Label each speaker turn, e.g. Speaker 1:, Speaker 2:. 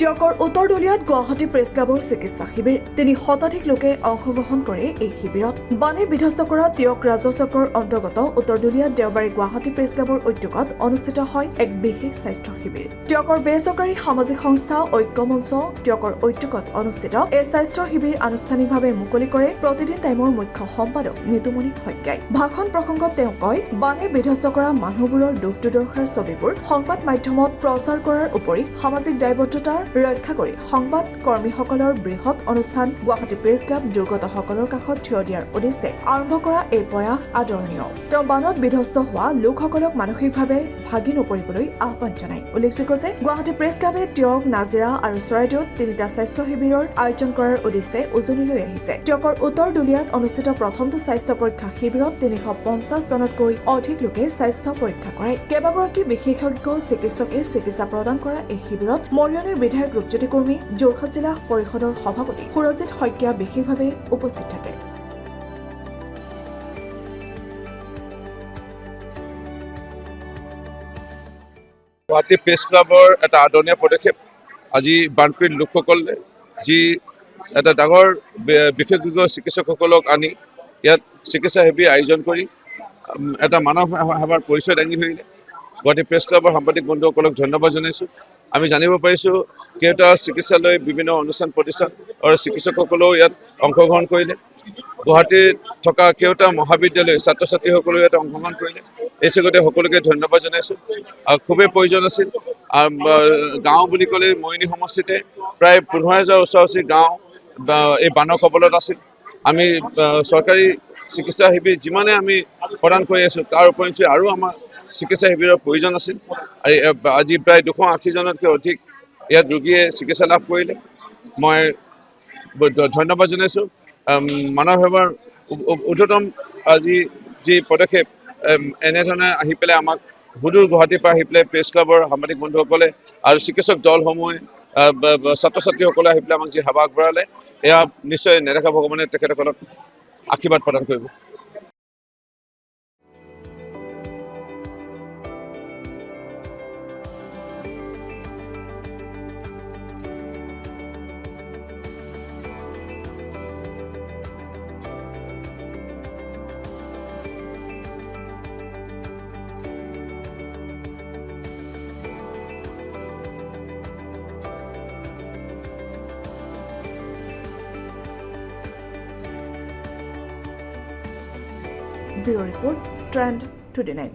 Speaker 1: টিয়কৰ উত্তৰদলীয়াত Guwahati press ক্লাবৰ চিকিৎসা শিবিৰ ৩০০ শতাধিক লোকে অংশগ্ৰহণ কৰে এই শিবিৰত। বানে বিধ্বস্ত কৰা টিয়ক ৰাজহ চক্ৰৰ অন্তৰ্গত উত্তৰদলীয়াত দেওবাৰে গুৱাহাটী প্ৰেছ ক্লাবৰ উদ্যোগত অনুষ্ঠিত হয় এক বিশেষ স্বাস্থ্য শিবিৰ। টিয়কৰ বেচৰকাৰী সামাজিক সংস্থা ঐক্য মঞ্চ টিয়কৰ উদ্যোগত অনুষ্ঠিত এই স্বাস্থ্য শিবিৰ আনুষ্ঠানিকভাৱে মুকলি কৰে প্ৰতিদিন টাইমৰ মুখ্য সম্পাদক নিতুমণি শইকীয়াই। ভাষণ প্ৰসংগত তেওঁ কয়, বানে বিধ্বস্ত কৰা মানুহবোৰৰ দুখ দুৰ্দশাৰ ছবিবোৰ সংবাদ মাধ্যমত প্ৰচাৰ কৰাৰ উপৰি সামাজিক দায়বদ্ধতাৰ ৰক্ষা কৰি সংবাদ কৰ্মীসকলৰ বৃহৎ অনুষ্ঠান গুৱাহাটী প্ৰেছ ক্লাব দুৰ্গতসকলৰ কাষত থিয় দিয়াৰ উদ্দেশ্যে আৰম্ভ কৰা এই প্ৰয়াস আদৰণীয়। তেওঁ বানত বিধ্বস্ত হোৱা লোকসকলক মানসিকভাৱে ভাগি নপৰিবলৈ আহ্বান জনায়। উল্লেখযোগ্য যে গুৱাহাটী প্ৰেছ ক্লাবে টিয়ক, নাজিৰা আৰু চৰাইদেউত ৩টা স্বাস্থ্য শিবিৰৰ আয়োজন কৰাৰ উদ্দেশ্যে উজনিলৈ আহিছে। টিয়কৰ উত্তৰদলীয়াত অনুষ্ঠিত প্ৰথমটো স্বাস্থ্য পৰীক্ষা শিবিৰত ৩৫০ জনতকৈ অধিক লোকে স্বাস্থ্য পৰীক্ষা কৰায়। কেইবাগৰাকী বিশেষজ্ঞ চিকিৎসকে চিকিৎসা প্ৰদান কৰা এই শিবিৰত মৰিয়নিৰ বিধায়ক ৰূপজ্যোতি কৰ্মী, যোৰহাট জিলা পৰিষদৰ সভাপতি সুৰজিৎ শইকীয়া বিশেষভাৱে উপস্থিত থাকে।
Speaker 2: গুৱাহাটী প্ৰেছ ক্লাবৰ এটা আদৰণীয় পদক্ষেপ। আজি বানপীড়িত লোকসকলে যি এটা ডাঙৰ বিশেষজ্ঞ চিকিৎসকসকলক আনি ইয়াত চিকিৎসা শিবিৰ আয়োজন কৰি এটা মানৱ সেৱাৰ পৰিচয় দাঙি ধৰিলে। গুৱাহাটী প্ৰেছ ক্লাবৰ সাংবাদিক বন্ধুসকলক ধন্যবাদ জনাইছোঁ। আমি জানিব পাৰিছোঁ কেইটা চিকিৎসালয়, বিভিন্ন অনুষ্ঠান প্ৰতিষ্ঠান আৰু চিকিৎসকসকলেও ইয়াত অংশগ্ৰহণ কৰিলে। গুৱাহাটীত থকা কেইটা মহাবিদ্যালয় ছাত্ৰ ছাত্ৰীসকলেও ইয়াত অংশগ্ৰহণ কৰিলে। এই চেগতে সকলোকে ধন্যবাদ জনাইছোঁ। খুবেই প্ৰয়োজন আছিল। গাঁও বুলি ক'লে মৰিয়নি সমষ্টিতে প্ৰায় ১৫,০০০ ওচৰা-ওচৰি গাঁও এই বানৰ কবলত আছিল। আমি চৰকাৰী চিকিৎসা শিবিৰ যিমানে আমি প্ৰদান কৰি আছোঁ তাৰ উপৰিঞ্চি আৰু আমাৰ চিকিৎসা শিবিৰৰ প্ৰয়োজন আছিল। আজি প্ৰায় ২৮০ জনতকৈ অধিক ইয়াত ৰোগীয়ে চিকিৎসা লাভ কৰিলে। মই ধন্যবাদ জনাইছোঁ। মানৱ সেৱাৰ ঊৰ্ধতম আজি যি পদক্ষেপ এনেধৰণে আহি পেলাই আমাক সুদূৰ গুৱাহাটীৰ পৰা আহি পেলাই প্ৰেছ ক্লাবৰ সাংবাদিক বন্ধুসকলে আৰু চিকিৎসক দলসমূহে ছাত্ৰ ছাত্ৰীসকলে আহি পেলাই আমাক যি সেৱা আগবঢ়ালে, এয়া নিশ্চয় নেদেখা ভগৱানে তেখেতসকলক আশীৰ্বাদ প্ৰদান কৰিব।
Speaker 1: Bureau report, trend today 9।